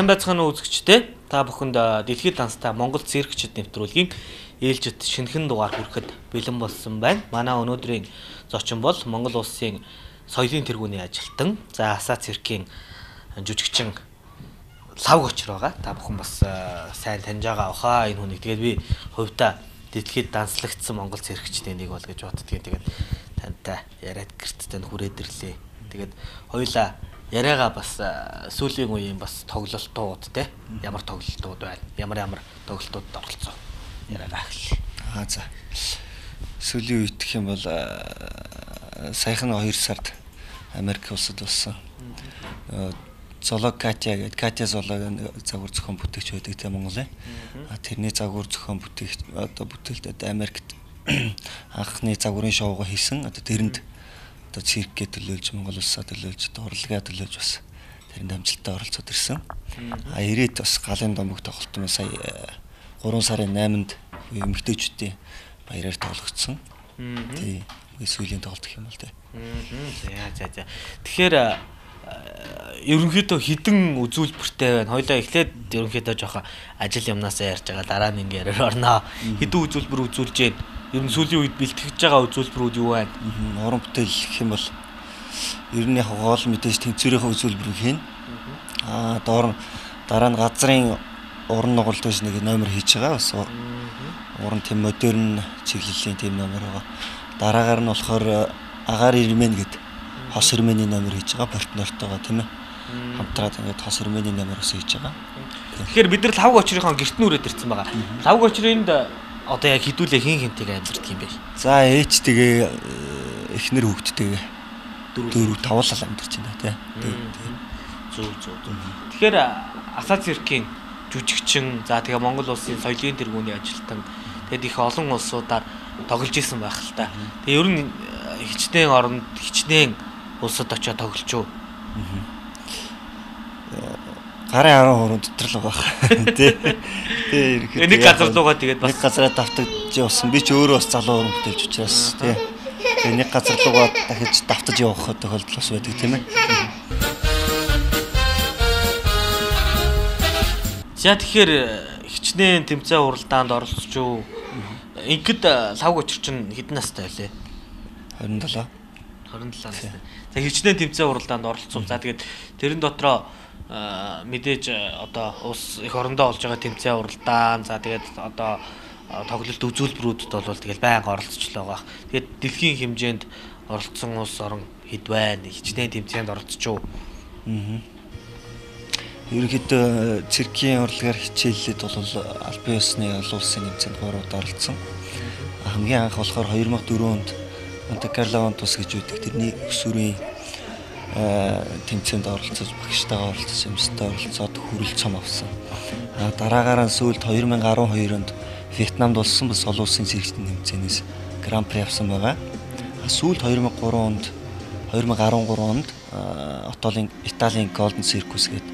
Сайн байцгаана уу үзэгчдээ. Та бүхэнд дэлхийд данстай Монгол циркчид нэвтрүүлгийн ээлжид шинэхэн дугаар хүрэхэд бэлэн болсон байна. Манай өнөөдрийн зочин бол Монгол улсын соёлын тэргүүний ажилтан, за Асаа циркийн жүжигчин Лав Гочр байгаа. Та бүхэн бас сайн таньж байгаа баха энэ хүнийг. Тэгээд би хувьдаа дэлхийд данслагдсан Монгол циркчдийн нэг бол гэж боддгийн. Тэгээд тантай яриад гэрттэй хүрээд ирлээ. Тэгээд хоёулаа яриагаа бас сүүлийн үеийн бас тоглолтууд те ямар тоглолтууд байна, ямар тоглолтуудад оролцсон яриагаа эхэллээ. За. Сүүлийн үед гэх юм бол саяхан 2 сард Америк улсад болсон. Золог Катя гэдэг Катя Зологын загвар зохион бүтээгч байдаг те Монголын. Тэрний загвар зохион бүтээгч бүтээлд Америкт анхны загварын шоугаа хийсэн. Тэрэнд циркээ төлөөлж, Монгол улсаа төлөөлж, урлагаа төлөөлж бас тэрэнд амжилттай оролцоод ирсэн. Ирээд бас галын домог тоглолтын сая 3 сарын 8-нд эмэгтэйчүүдийн баяраар тоглогдсон. Тийм. Сүүлийн тоглолт гэх юм бол тий. За. Тэгэхээр ерөнхийдөө хідэн үзүүлбэртэй байна. Хоёлаа эхлээд ерөнхийдөө жоохон ажил юмнасаа ярьж байгаа. Дараа нь ингээ яриар орноо. Хідэн үзүүлбэр үзүүлж гэн. Ер нь сүүлийн үед бэлтгэж байгаа үзүүлбэрүүд юу байна? Уран бүтээл гэх юм бол ер нь яг гол мэдээж тэнцвэрийнхээ үзүүлбэрийг хийн. Дараа нь газрын уран нугалт гэж нэг номер хийж байгаа. Бас уран тийм модерн чиглэлийн тийм номер байгаа. Дараагаар нь болохоор агаар ирмэн гэдэг хос ирмэний номер хийж байгаа. Партнертойгоо тийм ээ. Хамтраад ингээд хос ирмэний номер ус хийж байгаа. Тэгэхээр бид нар Лав Гочрын гэрт нүрээд ирсэн байгаа. Лав Гочрынд одоо яг хідүүлээ хинтийг амьдэрдэг юм бэ? За ээжтэйгээ эхнэр хүүхдтэйгээ 4-5 л амьдарч байна тий. Зөв. Тэгэхээр Асаа циркийн жүжигчин, за тэгээ Монгол улсын соёлын тэргүүний ажилтан тэгэд их олон улсуудаар тоглож исэн байх л та. Тэгээ ер нь хичнээн улсад очиод тоглож юу? Гарын 10% дотор л байгаа тий. Тэгээ нэг газар луугаа тэгээд бас нэг газараа давтаж явсан. Би ч өөрөө бас залуу уран бүтээлч учраас тий. Тэгээ нэг газар луугаа дахиж давтаж явах тохиолдол бас байдаг тийм ээ. За тэгэхээр хичнээн тэмцээн уралдаанд оролцож юу? Ингээд Лав Гочр чинь хэдэн настай байлээ? 27 настай. За хичнээн тэмцээн уралдаанд оролцсон. За тэгээд тэрэн дотроо мэдээж одоо улс их орондоо болж байгаа тэмцээн уралдаан, за тэгээд одоо тоглолт үзүүлбэрүүдэд бол тэгэл байнга оролцож л байгаа. Тэгээд дэлхийн хэмжээнд оролцсон улс орон хэд байна? Хичнээн тэмцээнд оролцож юу? Ерөнхийдөө циркийн урлагаар хичээллээд бол албан ёсны олон улсын тэмцээнд 3 удаа оролцсон. Хамгийн анх болохоор 2004 онд Монте Карло тус гэж үүдэг тэрний өсвөрийн тэмцээнд оролцож багштайгаа оролцож юмстай оролцоод хүрэл цом авсан. Дараагаараа сүүлд 2012 онд Вьетнамд болсон бас олон улсын циркчдийн тэмцээнээс Гран При авсан байгаа. Сүүлд 2013 онд Италийн Golden Circus гэдэг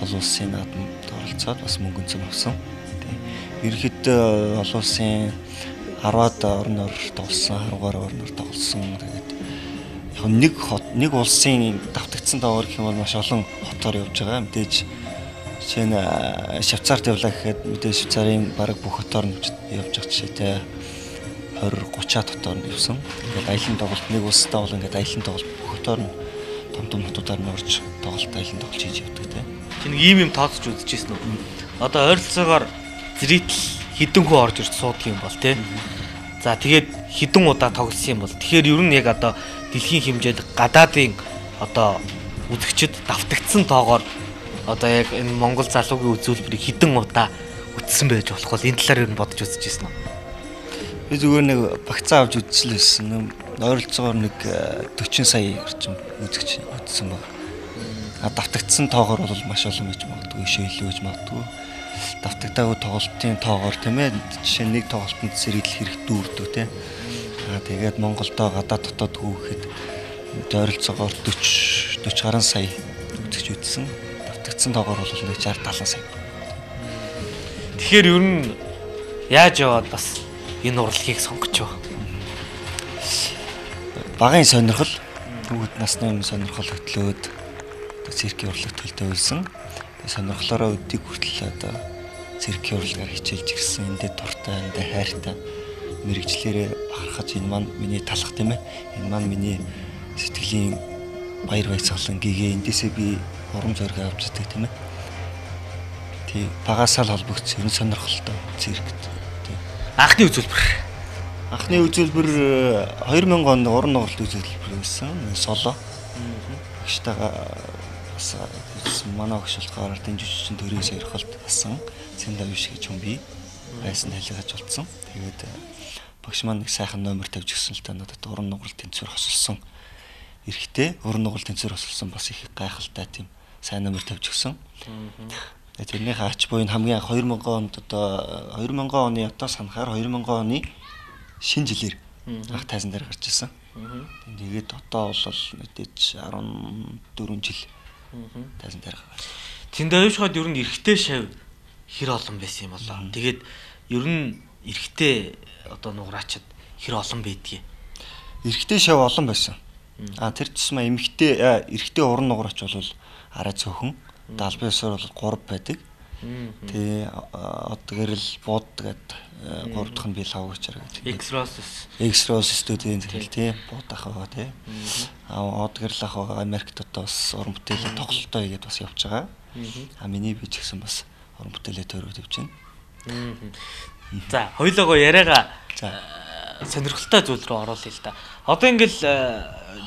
олон улсын наадамд оролцоод бас мөнгөн цом авсан. Ерөнхийдөө олон улсын 10-аад орноор тоглосон, 10-аар орноор тоглосон. Тэгээд нэг улсын давтагдсан доогоор гэх юм бол маш олон хотоор явж байгаа. Мэдээж жишээ нь Швейцарт явлаа гэхэд мэдээж Швейцарын бараг бүх хотоор нь явж байгаа жишээтэй 20-30-аад хотоор нь явсан. Тэгээд аялын тоглолт нэг улстай бол ингээд аялын тоглолт бүх хотоор нь том хотуудаар нь орж тоглолт аялын тоглолт хийж явдаг тийм. Чи нэг ийм тооцож үзчихсэн үү? Одоо ойролцоогоор зрители хідэн хүн орж ирж суудаг юм бол тийм. За тэгээд хідэн удаа тоглосон юм бол тэгэхээр ер нь яг одоо дэлхийн хэмжээнд гадаадын одоо үзэгчд давтагдсан тоогоор одоо яг энэ Монгол залуугийн үзүүлбэрийг хідэн удаа үзсэн байж болох бол энэ талаар ер нь бодож үзэж ирсэн үү? Би зүгээр нэг багцаа авч үзчихлээсэн. Ойролцоогоор нэг 40 сая орчим үзэгч үзсэн байна. Давтагдсан тоогоор бол маш олон байж магадгүй, илүү байж магадгүй. Давтагдаагүй тоглолтын тоогоор тийм ээ. Жишээ нь нэг тоглолтод сэргийлэх хэрэг дүүрдэг тийм. Тэгээд Монголдоо гадаад дотоод хүүхэд ойролцоогоор 40 гаруй сая үзэгч үзсэн. Давтагдсан тоогоор бол нэг 60-70 сая. Тэгэхээр ер нь яаж яваад бас энэ урлагийг сонгоч юу? Багын сонирхол, хүүхэд насны өмнө сонирхол хөтлөөд циркийн урлагт төлтөө үйлсэн. сонирхлоороо өдийг хүртэл одоо циркийн урлагаар хичээлж ирсэн. Эндээ дуртай, эндээ хайртай мэрэгчлэрээ бахархаж энэ маань миний талах тийм ээ. Энэ маань миний сэтгэлийн баяр баясгалан гэгээ эндээсээ би урам зориг авч үздэг тийм ээ. Тий багасаа л холбогдсон энэ сонирхолтой циркт. Тий. Анхны үзүүлбэр. Анхны үзүүлбэр 2000 онд уран нугалт үзүүлбэр байсан. Соло. Багштайгаа бас манай багш болохоор дэмжигчийн төрийн сойрхолд басан. Цэндаа биш гэж хүн би байсан хэлгэж болцсон. Тэгээд багш маань нэг сайхан номер тавьж өгсөн л та надад уран нугалт тэнцвэр хосолсон. Эрэхтэй уран нугалт тэнцвэр хосолсон бас их гайхалтай тийм сайн номер тавьж өгсөн. Тэрний хаач буй хамгийн 2000 онд одоо 2000 оны одоо санахаар 2000 оны шинэ жилээр анх тайзан дээр гарч ирсэн. Тэгээд одоо бол мэдээж 14 жил тайзан дээр гарч. Тэнд авишхад ер нь эрэгтэй шав хэр олон байсан юм болоо. Тэгээд ер нь эрэгтэй одоо нуграачд хэр олон байдгийг. Эрэгтэй шав олон байсан. Тэр тусмаа эрэгтэй уран нуграач бол арай цөөхөн. Далбын ёсоор бол 3 байдаг. Тэгээ одгээр л бууддаг гэд 3 дахь нь би лавгчаар гэдэг. X-Rose студийн зэрэг тий буудах байгаа тий. Одгээр л ах байгаа Америкт одоо бас уран бүтээлээ тоглолтоо хийгээд бас явж байгаа. Миний би ч гэсэн бас уран бүтээлээ төрөв тавьж байна. За хоёулаа яриага сонирхолтой зүйл рүү оруулъя л да. Одоо ингээл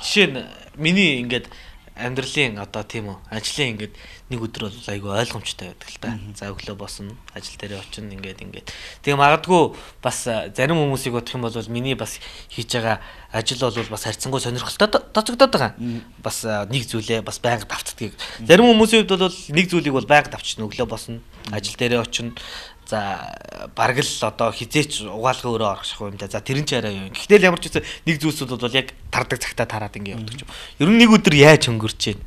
жишээ нь миний ингээд амьдралын одоо тийм үү ажлын ингээд нэг өдөр бол айгүй ойлгомжтой байдаг л та. За өглөө босно, ажил дээр очино ингээд. Тэгээ магадгүй бас зарим хүмүүсийг бодох юм бол миний бас хийж байгаа ажил бол бас харьцангуй сонирхолтой тооцогдоод байгаа. Бас нэг зүйлээ бас байнга давтдгийг. Зарим хүмүүсийн хувьд бол нэг зүйлийг бол байнга давчихна, өглөө босно, ажил дээр очино. За бараг л одоо хизээч угаалгын өрөө орох шахуу юм да. За тэрэн ч арай юу. Гэхдээ л ямар ч үсэн нэг зүйлсүүд бол яг тардаг цагтаа тараад ингэ явдаг юм. Ер нь нэг өдөр яаж өнгөрч байна?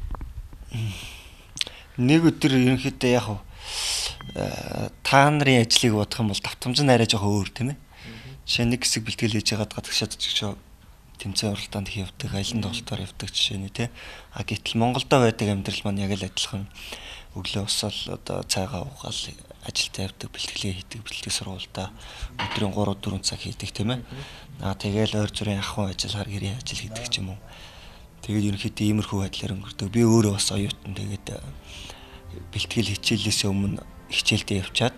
Нэг өдөр ерөнхийдөө яг та нарын ажлыг бодох юм бол давтамж нь арай жоохон өөр тийм ээ. Жишээ нэг хэсэг бэлтгэл хийж байгаад гадагшаад ч тэмцээн уралдаанд их явдаг, аялын тоглолтоор явдаг жишээ нь тийм. Гэтэл Монголдо байдаг амьдрал маань яг л адилхан өглөө босоод одоо цайгаа уугаал ажилд явдаг, бэлтгэлээ хийдэг, бэлтгэл сургуультай өдрийн 3-4 цаг хийдэг тийм ээ. Тэгээл ойр зүрийн ахуйн ажил, хар гэрийн ажил хийдэг ч юм уу. Тэгээд ерөнхийдөө иймэрхүү байдлаар өнгөрдөг. Би өөрөө бас оюутан тэгээд бэлтгэл хичээлээс өмнө хичээлдээ явчаад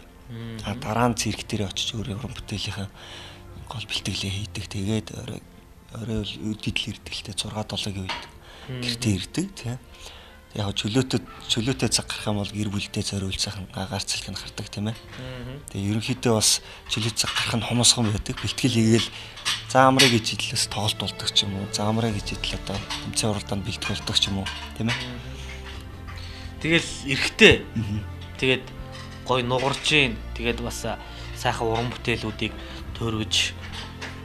дараа нь цирк дээр очиж өөрөө уран бүтээлийнхээ гол бэлтгэлээ хийдэг. Тэгээд орой үдидл ирдэг л дээ 6-7-гийн үед гэртээ ирдэг тийм. Яг чөлөөтэй цаг гарах юм бол гэр бүлдээ зориулж сайхан гагаар цэлгэн хардаг тийм ээ. Тэгээ ерөнхийдөө бас чөлөө цаг гарах нь хомосхон байдаг. Бэлтгэл хийгээл заамрыг гэж хэлээс тоглолт болдог ч юм уу. Заамрыг гэж хэлээ одоо тэмцээн уралдаанд бэлтгэл болдог ч юм уу тийм ээ. Тэгэл эрэхтэй. Тэгээд гой нугарж ийн. Тэгээд бас сайхан уран бүтээлүүдийг төрөж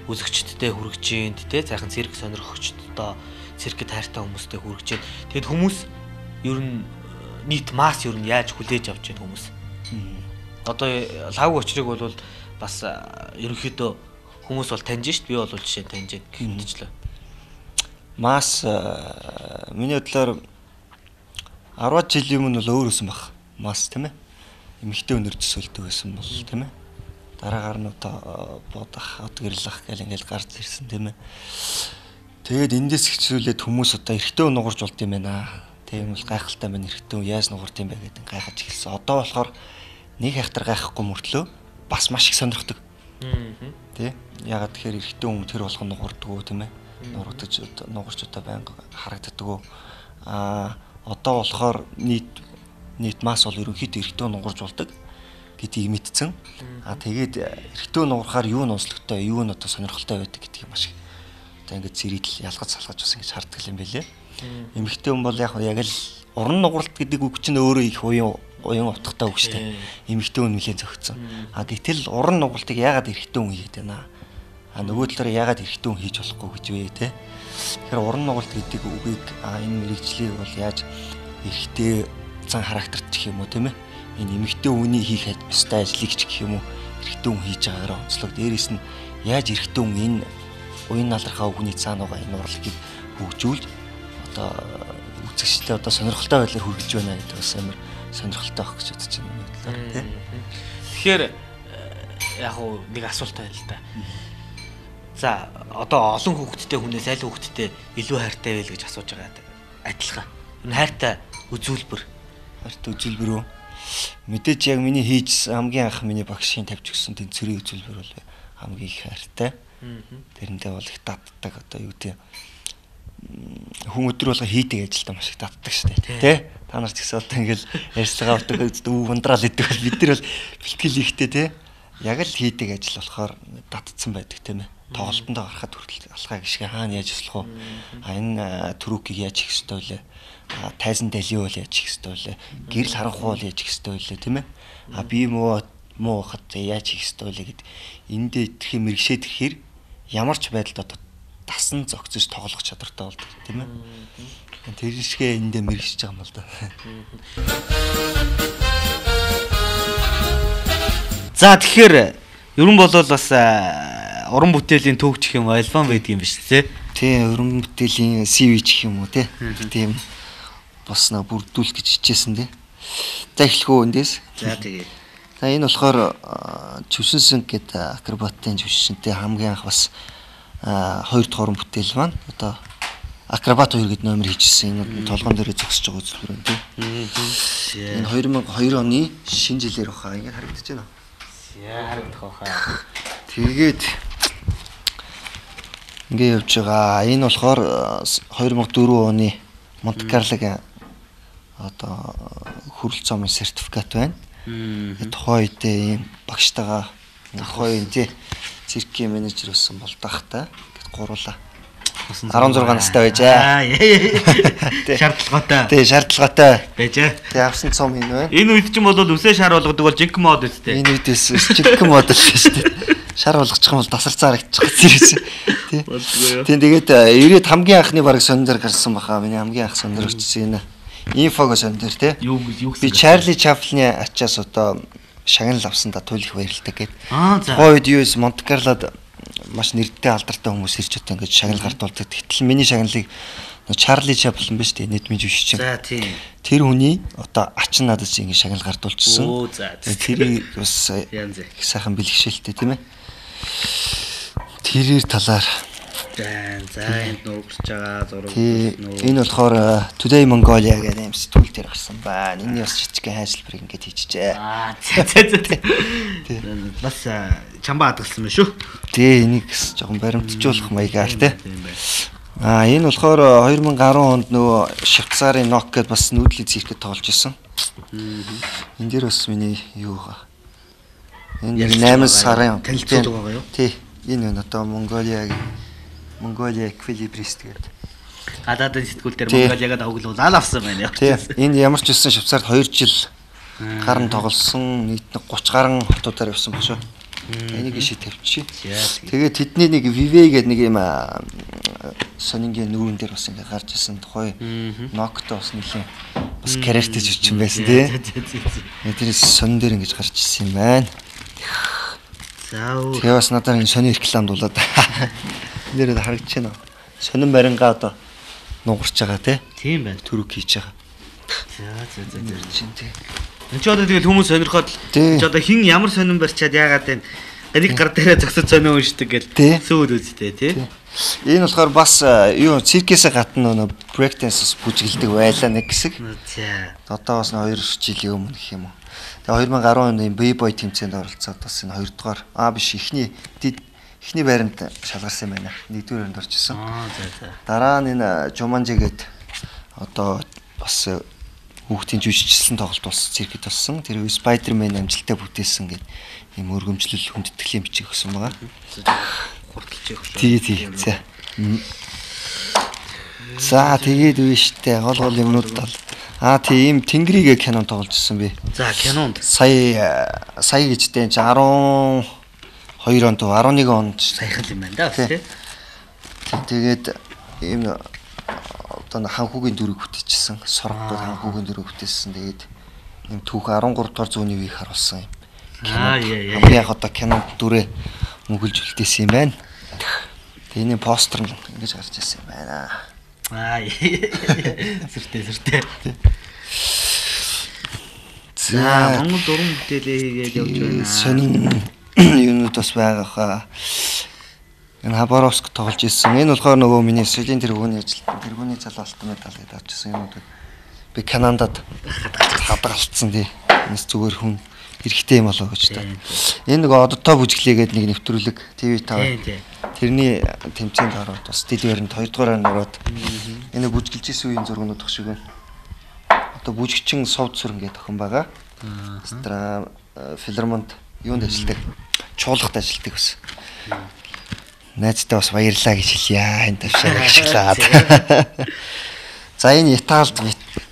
үзэгчдэд хүргэж ийн тий. Сайхан цирк сонирхогчдод циркэд хайртай хүмүүстэй хүргэж ийн. Тэгэд хүмүүс ер нь нийт масс ер нь яаж хүлээж авч байгаа хүмүүс. Одоо лав очрыг бол бас ерөнхийдөө хүмүүс бол таньж шít би бол жишээ таньж гэнэчлээ. Масс миний бодлоор 10 жилийн өмнө бол өөр өсөн баг. Масс тийм ээ. Эмэгтэй өнөр төсөөлдөг байсан бол тийм ээ. Дараагаар нь одоо бодох, одгэрлэх гэл ингээл гарч ирсэн тийм ээ. Тэгээд эндээс ихсүүлээд хүмүүс одоо эрэгтэй нугарч болд юм байна. Тийм бол гайхалтай байна эрэгтэй яаж нугард юм бэ гэдэг гайхаж эхэлсэн. Одоо болохоор нэг хайхтар гайхахгүй мөртлөө бас маш их сонирхдаг. Тэ? Ягаад тэгэхээр эрэгтэй хүн тэр болгон нугарддаг тийм ээ. Нугарч одоо байнга харагддаг. Одоо болохоор нийт масс бол ерөнхийдөө эрэгтэй нугарч болдог гэдгийг мэдсэн. Тэгээд эрэгтэй нугарахаар юу нь онцлогтой, юу нь одоо сонирхолтой байдаг гэдгийг маш их одоо ингээд зэрэгэл ялгаж салгаж бас ингэж харддаг юм байлээ. Эмэгтэй хүн бол яг л уран нугаралт гэдэг үг чинь өөрөө их уян утгатай үг шүү дээ. Эмэгтэй хүн нэлээд зөгцсөн. Гэтэл уран нугаралтыг яагаад эрэгтэй хүн хийгээд байна? Нөгөө талаараа яагаад эрэгтэй хүн хийж болохгүй гэж вэ те? Тэгэхээр уран нугаралт гэдэг үгийг энэ мэрэгчлийг бол яаж эрэгтэй зан характерт гэх юм уу тийм ээ? Энэ эмэгтэй хүний хийх ёстой ажлыг ч гэх юм уу эрэгтэй хүн хийж байгаагаар онцлог. Дээрээс нь яаж эрэгтэй хүн энэ уян налархаа үгний цаана байгаа энэ урлагийг хөгжүүлж одоо үзэгчтэй одоо сонирхолтой байдлаар хүргэж байна гэдэг бас амар сонирхолтой байх гэж бодож байна тийм. Тэгэхээр яг уу нэг асуулт байна л да. За одоо олон хүүхэдтэй хүнээс аль хүүхэдтэй илүү хайртай вэ гэж асууж байгаа адилхан. Энэ хайртай үзүүлбэр. Хайртай үзүүлбэр үү? Мэдээж яг миний хийж хамгийн анх миний багшийн тавьж өгсөн тэнцвэрийн үзүүлбэр бол хамгийн их хайртай. Тэрэндээ бол их татдаг одоо юу гэдэг хүн өдөр болго хийдэг ажилдаа маш их татдаг шүү дээ тий. Та нар ч гэсэн одоо ингээл ярьцлага авдаг ундрал идэг бол бид нар бол бэлтгэл ихтэй тий. Яг л хийдэг ажил болохоор татцсан байдаг тийм ээ. Тоглолтондоо гарахад хүртэл алхаа гიშгэ хаана яаж услах вэ? Энэ түрүүкийг яаж хийх ёстой вэ? Тайзан далий бол яаж хийх ёстой вэ? Гэрэл харанхуй бол яаж хийх ёстой вэ тийм ээ? Би муу хат яаж хийх ёстой вэ гэд эндээ итгэх мэрэгшээд ирэхээр ямар ч байдалд одоо тасан зогцож тоглох чадвартай болдог тийм ээ. Тэр шигээ эндээ мэрэгшиж байгаа юм л да. За тэгэхээр ерөн бол бас уран бүтээлийн төвч гэх юм альбом байдаг юм биш үү? Тийм, уран бүтээлийн CV гэх юм уу те. Тийм босноо бүрдүүлэх гэж хичээсэн те. За эхлэх үү эндээс. За тэгээ. За энэ болохоор Чүшинсэн гэдэг акробатын жүжигчтэй хамгийн анх бас 2 дахь уран бүтээл маань одоо Акробат 2 гэдэг номер хийжсэн. Энэ толгоон дээрээ зогсож байгаа үзүүлбэр байна тийм. Энэ 2002 оны шинэ жилээр баха. Ингээд харагдаж байна. Яа харагдах баха. Тэгээд ингээд явж байгаа. Энэ болохоор 2004 оны Монте Карлогийн одоо хүрэл цомын сертификат байна. Тухайн үед ийм багштайгаа тухайн тий циркийн менежер болсон бол тахтай гэт гурлаа. 16 настай байжээ. Шаардлагатай. Тий, шаардлагатай байжээ. Тий, авсан цом энэ байна. Энэ үед ч юм бол үсээ шар болгодог бол жинк мод үстэй. Энэ үедээс жинк мод л шүү дээ. Шар болгочих юм бол тасарцаа харагдчих зэрэг. Тий. Тий, тэгээд 90-ад хамгийн анхны баг сонир гарсан баха. Миний хамгийн анх сонир очсон энэ. Инфого сонир тий. Юу би Чарли Чаплины ачаас одоо шагнал авсандаа туйлах баярлалтай гээд. За. Хойд юу эс Монте Карлод маш нэрдтэй алдартай хүмүүс ирж одоо ингэж шагнал гардуулдаг. Гэтэл миний шагналыг Чарли Чаплин биш үү нийтмийн жүжигчин. За тийм. Тэр хүний одоо ач надад ингэж шагнал гардуулчихсан. Оо за. Тэрийг бас их сайхан бэлгшээлтэй тийм ээ. Тэрээр талаар за энд нуугч байгаа зураг нуу. Энэ болохоор Today Mongolia гэдэг юм сэтгүүл дээр гарсан байна. Энэ бас жижигхэн хайшилбарыг ингэж хийчихжээ. За. Бас чамбаа хадгалсан байна шүү. Тий, энийг жоохон баримтжуулах маягаар тий. Энэ болохоор 2010 онд нөгөө Швейцарын Нок гэдээ бас нүүдлийн циркэд тоглож исэн. Энэ дээр бас миний юу байгаа. Энэ 8 сарын танилцуулга байгаа юу? Тий. Энэ одоо Mongolia Equilibrist гэдэг. Гадаадын сэтгүүл дээр Монголиагаа давглуулаад авсан байна. Тийм. Энэ ямар ч үсэн Швейцарт 2 жил гарan тоглосон. Нийт 30 гарan хотуудаар явсан ба шүү. Энийг ишээ тавьчих. Тэгээд тэдний нэг Vive гэдэг нэг юм сонингийн нүүрэн дээр бас ингээ гарч ирсэн тухай Nocto бас нэлийн бас карьертэй жүжигчин байсан тий. Тэрээс сонин дээр ингэж гарч ирсэн юм байна. За. Тэгээ бас надад энэ сони реклам дуулаад нэрээ харагдаж байна. Сонин барингаа одоо нугарч байгаа тий. Тийм байна. Төрөг хийж байгаа. За. Чинь тий. Энд ч одоо тэгэл хүмүүс сонирхоод ч одоо хин ямар сонин барьчаад яагаад вэ? Энийг гар дээрээ зогсож сонин уншдаг гэл сүйд үзтэй тий. Энэ болохоор бас юу циркээс гадна нөө break dance-с бүжгэлдэг байлаа нэг хэсэг. За. Одоо бас 2 жилийн өмнө гэх юм уу. Тэгээ 2010 оны B-boy тэмцээнд оролцоод бас энэ 2 дугаар биш эхний байранд шалгарсан юм байна. 1-р байранд орж исэн. За. Дараа нь энэ Jumanji гээд одоо бас хүүхдийн жүжигчлэн тоглолт болсон циркэд болсон. Тэр Spider-Man амжилттай бүтээсэн гээд ийм өргөмжлөл хүндэтгэлийн бичиг өгсөн байгаа. Хурдалж явах шүү. Тий. За тэгээд үештэй гол юмнууд тал. Тийм Тэнгэрийг кинонд тоглож ирсэн би. За кинонд. Сая гэжтэй 12 онд 11 онд саяхан юм байна да тий. Тэгээд ийм одоо ханхуугийн дүрийг бүтээчихсэн. Сургууд ханхуугийн дүрийг бүтээсэн. Тэгээд ийм түүх 13 дугаар зууны үеийг харуулсан юм. Хамгийн яг одоо кинонд дүрээ мөнгөлж үлдээсэн юм байна. Тэгээд энэ постэр нь ингэж гарч ирсэн юм байна. Сүртэй. За Монгол уран бүтээлээ хийгээд явж байна. Сонин юунууд бас байгаа хаа. Энэ Хабаровск тоглож ирсэн. Энэ болохоор нөгөө миний Соёлын тэргүүний ажилтан тэргүүний залуалтан медаль гэдэг авчихсан юмуд. Би Канадад хадгалцсан тий. Энэс зүгээр хүн хэрэгтэй юм болоо гэж та. Энэ нөгөө одотоо бүжиглээгээд нэг нэвтрүүлэг ТV5. Тэрний тэмцээнд ороод бас дэлгэрэнт 2 дугаар ороод энэ бүжиглэж исэн үеийн зургууд тох шиг байна. Одоо бүжигчин Совд сүрэн гэдэг охин байгаа. Стра филармонд юунд ажилладаг? Чуулгад ажилладаг бас. Найзтай бас баярлаа гэж хэлье. Энэ тавшаа ашиглаад. За энэ Италид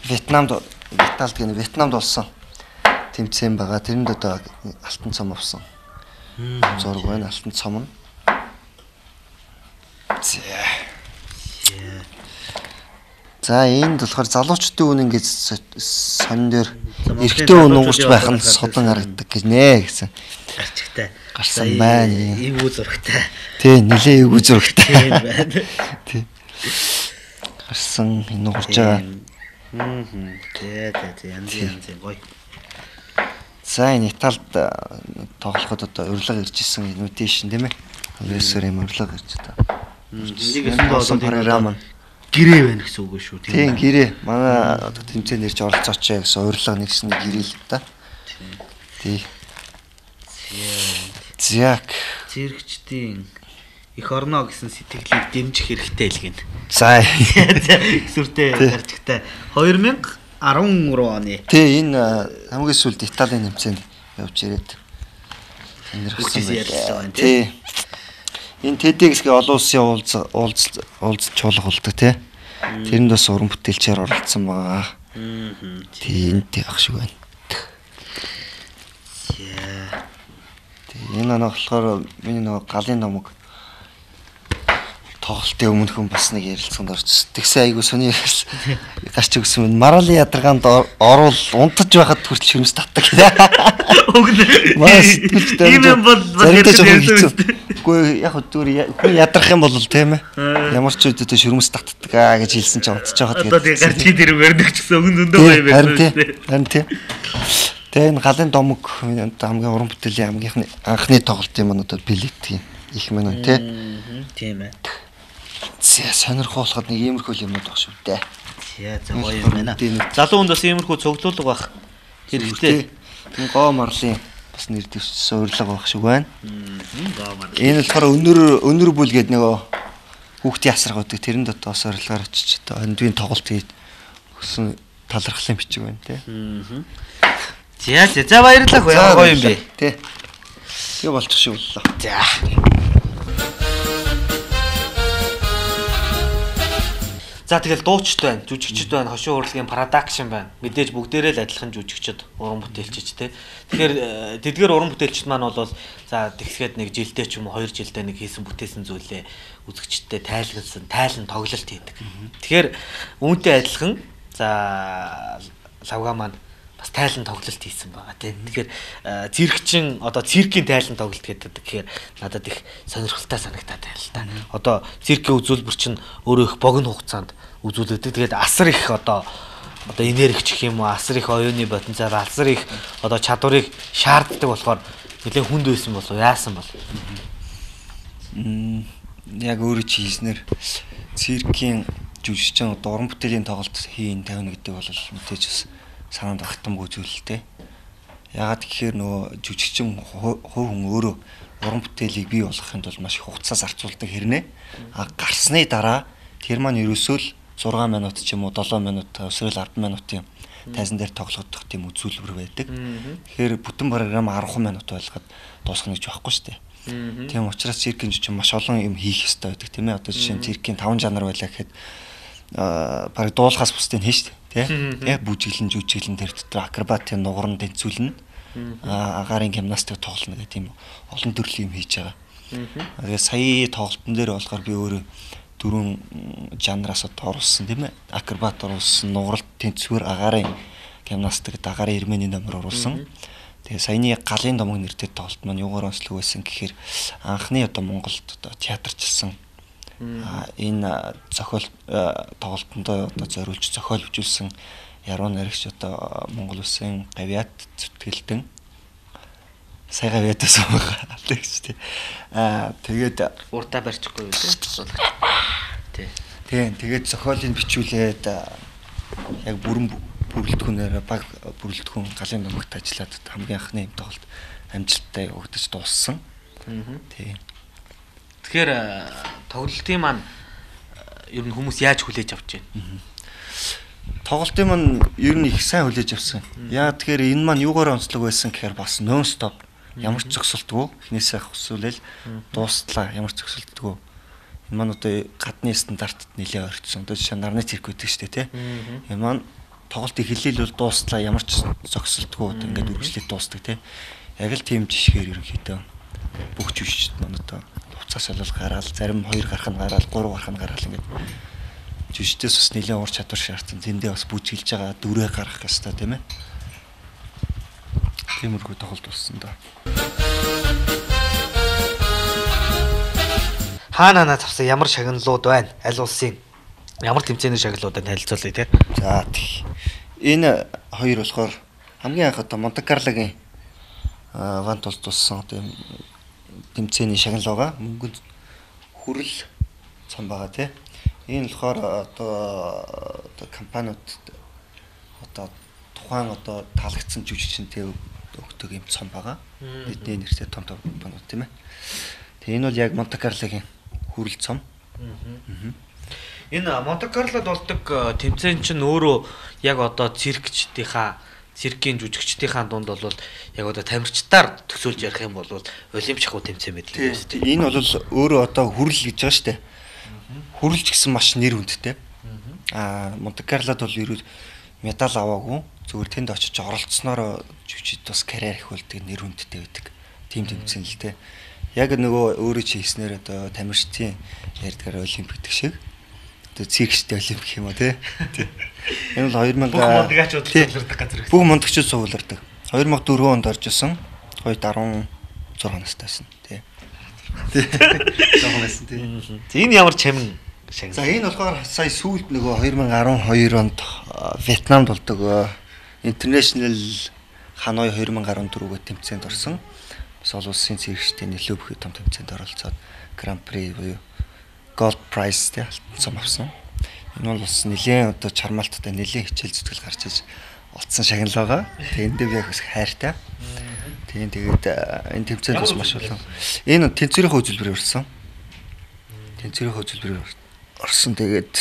Вьетнамд болсон тэмцээн байгаа. Тэрэнд одоо алтан цом авсан. Зураг байна, алтан цом нь. За энд болохоор залуучдын үн ингэж сонин дээр эрэгтэй үн уурч байх нь содон харагддаг гэж нэ гэсэн. Гарчигтай. Гарсан байна. Эвгүй зурагтай. Тий, нилээ эвгүй зурагтай. Тий. Гарсан энэ уурж байгаа. Тий, янз гоё. За энэ Италид тоглоход одоо урилга ирж исэн инвитейшн тийм ээ. Алвесэр юм урилга ирж та. Нэг юм бол програм гэрээ байна гэсэн үг шүү тийм гэрээ. Манай одоо тэмцээнд ирж оролцооч гэсэн урилга нэгсэн гэрээ л та. Тий. Зяк зэрэгчдийн их орно гэсэн сэтгэлийг дэмжих хэрэгтэй л гин. За сүртэй гарчигтай 2013 оны. Тий энэ хамгийн сүүлд Италийн тэмцээнд явж ирээд сонирхсан байна. Тий. Энэ TEDx-ийн олон улсын уулзалт чуулга болдог тий. Тэрэнд бас уран бүтээлчээр оролцсон байгаа. Тий энд явах шиг байна. Энэ нэг болохоор миний нэг галын номог тоглолтын өмнөхөн бас нэг ярилцлаганд орчихсон. Тэгсэн айгу сони гарч өгсөн. Марали ядаргаанд орвол унтаж байхад хүртэл ширмэс татдаг. Маш сэтгэлтэй. Ийм бол Үгүй яг зүгээр ядрах юм бол тийм ээ. Ямар ч үедээ ширмэс татдаг гэж хэлсэн чинь унтаж байхад. Одоо тийм гарч ирвэр нэгчсэн өгөн зөндөө бай байна. Харин тийм. Тэгээ энэ галын домог хамгийн уран бүтээлийн хамгийн анхны тоглолтын маань одоо билет их мэн тий. Тийм ээ. Сонирхолтой нэг иймэрхүү юмнууд баг шүү дээ. За гоё юм байна. Залуу хүнд бас иймэрхүү цуглуулга байх хэрэгтэй. Гоо марлын бас нэр дэвшсэн урилга байх шиг байна. Гоо марлын. Энэ болохоор өнөр бүл гэдэг нөгөө хүүхдийн асраг үүдэг. Тэрэнд одоо бас урилгаар очиж одоо өндвийн тоглолт хийж өгсөн талархлын бичиг байна тий. За баярлалаа гоё юм бэ. Тий. Тэгээ болчих шиг боллоо. За. За тэгэл дуучид байна, жүжигчд байна, хошин урлагийн продакшн байна. Мэдээж бүгдээрээ л адилхан жүжигчд, уран бүтээлчд те. Тэгэхээр тэдгээр уран бүтээлчд маань бол за тэгсгээд нэг жилдээ ч юм уу 2 жилдээ нэг хийсэн бүтээсэн зүйлээ үзэгчдтэй тайлан тоглолт хийдэг. Тэгэхээр үүнтэй адилхан за лавга маань бас тайлан тоглолт хийсэн байгаа тийм. Тэгэхээр циркчин одоо циркийн тайлан тоглолт гэдэг. Тэгэхээр надад их сонирхолтой санагдаад байна л да. Одоо циркийн үзүүлбэр чинь өөрөө их богино хугацаанд үзүүлэгдэг. Тэгээд асар их одоо энерги гэх юм уу, асар их оюуны потенциал, асар их одоо чадварыг шаарддаг болохоор нэлээд хүнд байсан болов яасан бол. Яг өөрөө чи хийснээр циркийн жүжигчин одоо уран бүтээлийн тоглолт хийн тавина гэдэг бол мэдээж бас санаанд багтамгүй зүйл л дээ. Яагаад гэхээр нөгөө жүжигчин хувь хүн өөрөө уран бүтээлийг бий болгохын тулд маш их хугацаа зарцуулдаг хэрнээ. Гарсны дараа тэр маань ерөөсөө л 6 минут ч юм уу 7 минут эсвэл 10 минутын тайзан дээр тоглох тийм үзүүлбэр байдаг. Тэгэхээр бүтэн програм 10 минут байлгаад дуусгах гэж байхгүй шүү дээ. Тийм учраас циркийн жүжигчин маш олон юм хийх ёстой байдаг тийм ээ. Одоо жишээ нь циркийн 5 жанр байлаа гэхэд баг дуулахаас бусдыг хийн шүү дээ. Яг бүжиглэн жүжиглэн тэр дотор акробатын нугарн тэнцүүлнэ. Агаарын гимнастик тоглоно гэх тийм олон төрлийн юм хийж байгаа. Тэгээ сая тоглолтын дээр болохоор би өөрөө 4 жанраас оруулсан тийм ээ. Акробат оруулсан, нугаралт тэнцвэр, агаарын гимнастик, агаарын ирмэний номер оруулсан. Тэгээ саяны галын домог нэртэй тоглолт маань юугаар онцлог байсан гэхээр анхны одоо Монголд одоо театрчилсан энэ зохиол тоглолтонд одоо зориулж зохиол бичүүлсэн яруу найрагч одоо Монгол Улсын гавьяат зүтгэлтэн сая гавьяатаас байгаа гэж тий. Тэгээд урдаа барьчихгүй үү тий. Тийм. Тэгээд зохиолыг бичүүлээд яг бүрэн бүрэлдэхүүнээр баг бүрэлдэхүүн галын нумагт ажиллаад хамгийн анхны юм тоглолт амжилттай явагдаж дууссан. Тийм. Тэгэхээр тоглолтын маань ер нь хүмүүс яаж хүлээж авч байна? Тоглолтын маань ер нь их сайн хүлээж авсан. Яа тэгэхээр энэ маань юугаар онцлог байсан гэхээр бас нон стоп ямар ч зогсолтгүй эхнээсээ хөсөөлөл дуустлаа ямар ч зогсолтгүй. Энэ маань одоо гадны стандартад нэлээд орчсон. Одоо жишээ нь нарны цирк гэдэг шүү дээ тий. Энэ маань тоглолт эхлээл бол дуустлаа ямар ч зогсолтгүй одоо ингээд үргэлжлээд дуустдаг тий. Яг л тийм жишгээр ерөнхийдөө бүх жүжигчд маань одоо хуцаас олол гараал зарим 2 гарах нь гараал 3 гарах нь гараал ингээд жүжигчдээс бас нэлээд ур чадвар шаардсан. Зэндээ бас бүжгэлж байгаа дүрээ гаргах ёстой тийм ээ. Тиймэрхүү тоглолт болсон да. Хаана тавсан ямар шагналууд байна? Аль улсын ямар тэмцээний шагналуудад танилцуулъя те. За тий. Энэ хоёр болохоор хамгийн анх одоо Монте Карлогийн вант тулсан одоо тэмцээний шагнал байгаа. Мөнгөнд хүрэл цом байгаа тий. Энэ болохоор одоо компаниуд одоо тухайн одоо таалагдсан жүжигчтэй өгдөг юм цом байгаа. Бидний нэртэй том компаниуд тийм ээ. Тэгээ энэ бол яг Монте Карлогийн хүрэл цом. Энэ Монте Карлод болдог тэмцээн чинь өөрөө яг одоо циркийн жүжигчдийнхаа дунд бол яг одоо тамирчдаар төсөөлж ярих юм бол олимп шахуу тэмцээн байдаг юм шүү дээ. Энэ бол өөрөө одоо хүрэл гэж байгаа шүү дээ. Хүрэлч гэсэн маш нэр хүндтэй. Монте Карлод бол ерөө медаль аваагүй. Зүгээр тэнд очиж оролцсноор жүжигчд бас карьер ахиулдаг нэр хүндтэй байдаг. Тим тэмцээн л дээ. Яг нөгөө өөрөө чи хийснээр одоо тамирчдын ярьдгаар олимп гэдэг шиг одоо циркчтэй олимп гэх юм уу тий. Энэ бол 2000 бүх мондагчид суулардаг. 2004 онд орж исэн. 2016 настайсан тий. Жохон байсан тий. Энэ ямар чамин шагнал. За энэ болохоор сая сүүлд нөгөө 2012 онд Вьетнамд болдог International Hanoi 2014-г тэмцээнд орсон. Бас олон улсын циркчдийн нөлөө бүхий том тэмцээнд оролцоод Grand Prix буюу Gold Prize тий алтан авсан. Энэ бол бас нэлээд одоо чармаалттай нэлээд хичээл зүтгэл гарч иж олцсон шагнал байгаа. Тэгээ энэ дэв яг бас хайртай. Тэгээд энэ тэмцээнд бас маш олон. Энэ тэнцвэрийн үзүүлбэрээр орсон. Тэгээд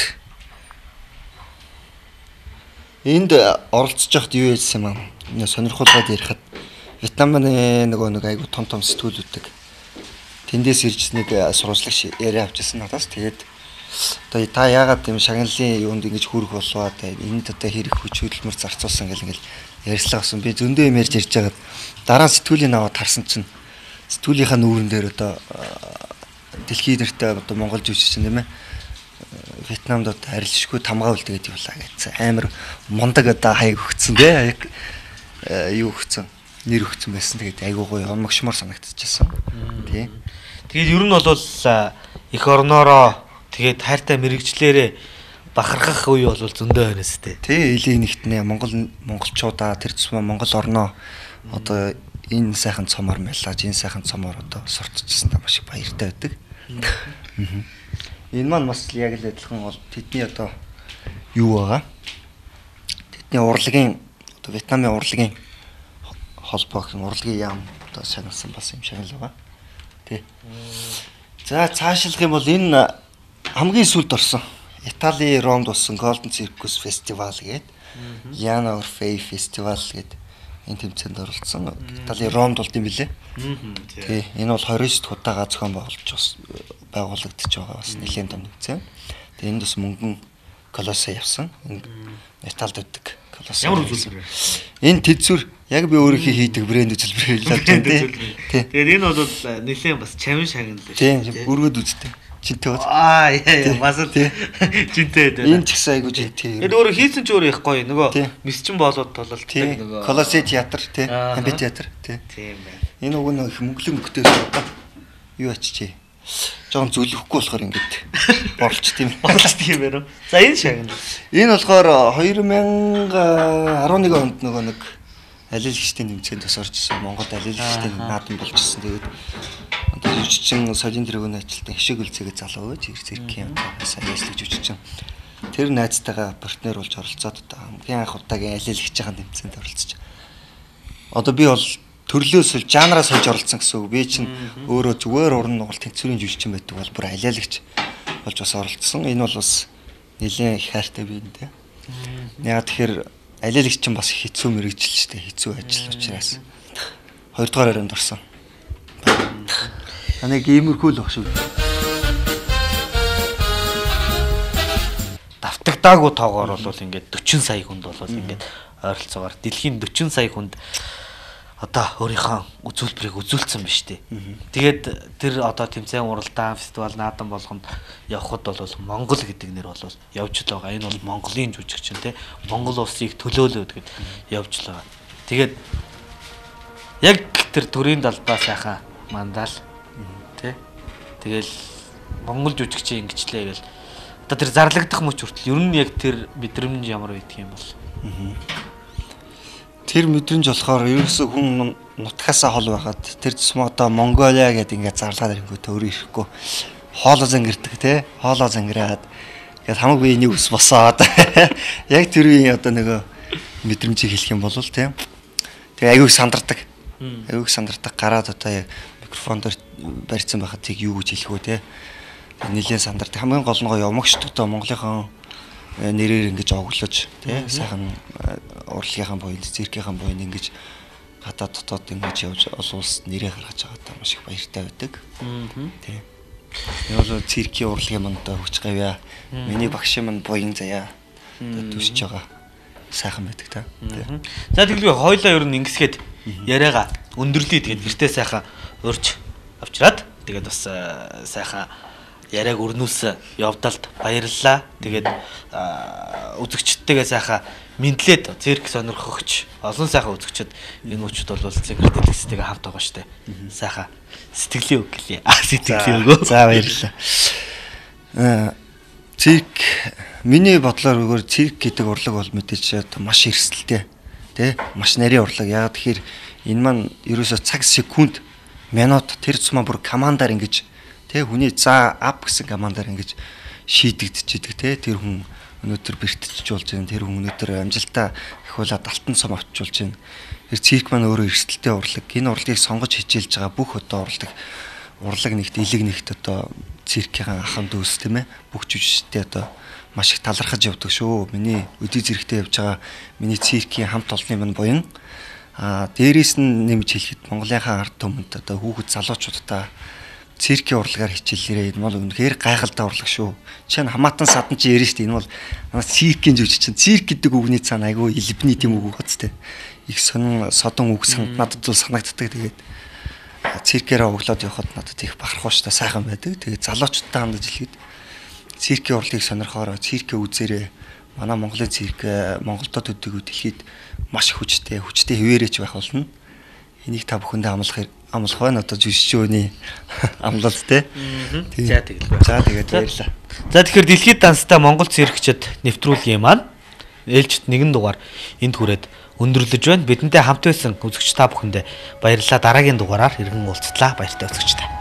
энд оролцож байхад юу яасан юм аа? Сонирхолтой ярихад Вьетнамын нэг айгу том сэтгүүлүүддэг. Тэндээс ирж нэг сурвалжлагч яриа авчихсан надаас. Тэгээд одоо та яагаад юм шагналын юунд ингэж хүрэх болов аа? Энд одоо хэрэг хүч хөдөлмөр зарцуулсан гэл ингээл ярьслаа гэсэн. Би зөндөө юм ярьж байгаа. Дараа нь сэтгүүлийн аваад харсан чинь сэтгүүлийнхаа нүүрэн дээр одоо дэлхийн нэртэй одоо Монгол жүжигч юм ээ. Вьетнамд одоо арилжшгүй тамгаа үлдээд явлаа гэсэн. Амар мундаг одоо хаяг өгцөн тий. Юу өгцөн? Нэр өгцөн байсан. Тэгээд айгуу гоё онмогшмор санагдчихсан. Тий. Тэгээд ер нь бол эх орноороо тэгээд хайртай мэрэгчлэрээ бахархах үе бол зөндөө байна сте. Тий, элийн нэгтнээ монголчуудаа тэр тусмаа Монгол орноо одоо энэ сайхан цомоор мэлаж, энэ сайхан цомоор одоо сурталчилсан та маш их баяртай байдаг. Энэ маань бас яг л адилхан бол тэдний одоо юу байгаа? Тэдний урлагийн одоо Вьетнамын урлагийн холбоо гэх урлагийн яам одоо шагналсан бас юм шагнал байгаа. Тий. За цаашлах юм бол энэ хамгийн сүүлд орсон. Италийн Ромд болсон Golden Circus Festival гэдэг Liana Orfei Festival гэдэг энэ тэмцээнд оролцсон. Италийн Ромд болд юм билээ. Тий. Энэ бол 29 дахь удаага зохион байгуулагдаж байгаа бас нэлээд том тэмцээн. Тэгээ энд бас мөнгөн колосо явсан. Италид өгдөг колосо. Ямар үзүүлбэр? Энэ тэнцвэр яг би өөрийнхөө хийдэг брэнд үзүүлбэр хэлээд байна тий. Тэгээд энэ бол нэлээд бас чамин шагнал л шүү. Тий. Бүргүүд үзтээ. Жинтэй бод. Яа бас тий. Жинтэй байдаг. Энэ ч гэсэн айгуу жинтэй. Тэгээд өөрөө хийсэн ч өөрөө их гоё. Нөгөө месчин болоод тололдог нөгөө колосо театр тий. Амфитеатр тий. Тийм байна. Энэ уг нь их мөнгөлөг мөхтэй шүү. Юу ачиж. Жон зүлэхгүй болохоор ингэж. борлч тийм. Борлч тийм ээ. За энэ шагнал. Энэ болохоор 2011 онд нөгөө нэг алилагчдын нэмцээнд тус орчихсон. Монголд алилагчдын наадам болчихсон. Тэгээд одоо жүжигчин соёлын тэргүүний ажилтан хишиг үлцээгээ залуу байж циркийн сайн ажиллаж жүжигчин. Тэр найзтайгаа партнер болж оролцоод одоо хамгийн анх удаагийн алилагчийн нэмцээнд оролцож. Одоо би бол төрлөөс жанраас хойж оролцсон гэсэн үг. Би чинь өөрөө зүгээр уран нугал тэнцвэрийн жүжигчин байдаг бол бүр алиалагч болж бас оролцсон. Энэ бол бас нэлээд их хайртай би энэ. Яг тэгэхээр алиалагч чинь бас хэцүү мэрэгжил шүү дээ. Хэцүү ажил учраас 2 дугаар өрөөнд орсон. Нэг иймэрхүү л баг шүү. Давтагдаагүй тоогоор бол ингээд 40 сая хүнд бол ингээд ойролцоогоор дэлхийн 40 сая хүнд одоо өөрийнхөө үзүүлбэрийг үзүүлсэн биз дээ. Тэгээд тэр одоо тэмцээн уралдаан фестивал наадам болгонд явхад бол Монгол гэдэг нэр бол явж л байгаа. Энэ бол Монголын жүжигчин те Монгол улсыг төлөөлөөд гэд явж л байгаа. Тэгээд яг тэр төрийн далбаа сайхан мандаал те тэгэл Монгол жүжигчин ингэчлээ гэл одоо тэр зарлагдах мөч хүртэл ер нь яг тэр мэдрэмж ямар байдаг юм бол. Тэр мэдрэмж болохоор ерөөсөө хүн нутгасаа хол байхад тэр зэсм одоо Монголиа гэдэг ингээд зарлаад ирэнгүүт өөрөө ирэхгүй хоолоо зангирдаг те хоолоо зангираад ингээд хамаг биений ус босоод яг тэр үеийн одоо нөгөө мэдрэмжийг хэлэх юм бол те тэгээ аягүй сандардаг гараад одоо яг микрофон дээр барьсан байхад тийг юу гэж хэлэх вэ те нэлээд сандардаг хамгийн гол нь явмагч одоо Монголынхон нэрээр ингэж оглож тий сайхан урлагийнхаа буйнд циркийнхаа буйнд ингэж гадаад дотоод ингэж явж олон улсад нэрээ гаргаж байгаа маш их баяртай байдаг. Тий. Энэ бол циркийн урлагийн мандаа хүч гавья. Миний багшийн манд буян заяа. Төсөж байгаа. Сайхан байдаг та. За тэгэлгүй хойлоо ер нь ингэсгээд яриагаа өндөрлөе тэгээд гэртээ сайхан урьж авчираад тэгээд бас сайхан яриаг өрнүүлсэн явдалд баярлалаа. Тэгээд үзэгчдтэйгээ сайхан мэдлээд цирк сонирхогч олон сайхан үзэгчд энэ үчид бол цирк дэлгэцтэйгээ хамт байгаа штэ. Сайхан сэтгэлийн үг гэлээ. Сэтгэлийн үг. За баярлалаа. Цирк миний бодлоор өгөр цирк гэдэг урлаг бол мэдээж маш эрсдэлтэй. Тэ маш нарийн урлаг. Яг тэгэхээр энэ маань ерөөсө цаг секунд минут тэр цумаа бүр командаар ингэж тэ хүний за ап гэсэн командаар ингэж шийдэгдэж идэг тэ тэр хүн өнөөдөр бэртэж болж байна тэр хүн өнөөдөр амжилтаа ахиулаад алтан цом авчулж байна. Тэр цирк маань өөрөө эрсдэлтэй урлаг. Энэ урлагийг сонгож хичээлж байгаа бүх одоо урлаг нэгт элэг нэгт одоо циркийн ахын дүүс тийм ээ бүх жүжигчтэй одоо маш их талархаж явдаг шүү. Миний өдий зэрэгтэй явж байгаа миний циркийн хамт олонны мань буян дээрээс нь нэмж хэлэхэд Монголынхаа ард түмэнд одоо хүүхэд залуучуудаа циркийн урлагаар хичээллээрээ энэ бол үнэхээр гайхалтай урлаг шүү. Жишээ нь хамаатан садан чи ярина шүү дээ. Энэ бол циркийн жүжигчин. Цирк гэдэг үгний цаана айгүй элбний тийм үг гоцтой. Их сонин содон үг надад зүйл санагддаг. Тэгээд циркээрээ өглөөд явхад надад их бахархууштай сайхан байдаг. Тэгээд залуучуудтай хандаж хэлэхэд циркийн урлагийг сонирхоороо циркээ үзээрэй. Манай Монголын цирк Монголдо төдийгүй дэлхийд маш их хүчтэй хэвээрэж байх болно. Энийг та бүхэндээ амлах байна одоо жүжигчөөний амлалт те. За тэгэлгүй. За тэгээд баярлаа. За тэгэхээр дэлхийд данстай Монгол циркчид нэвтрүүлгийн маань ээлжид нэгэн дугаар энд хүрээд өндөрлөж байна. Бидэнтэй хамт байсан үзэгч та бүхэндээ баярлалаа. Дараагийн дугаараар иргэн уулзтлаа. Баяртай үзэгчтэй.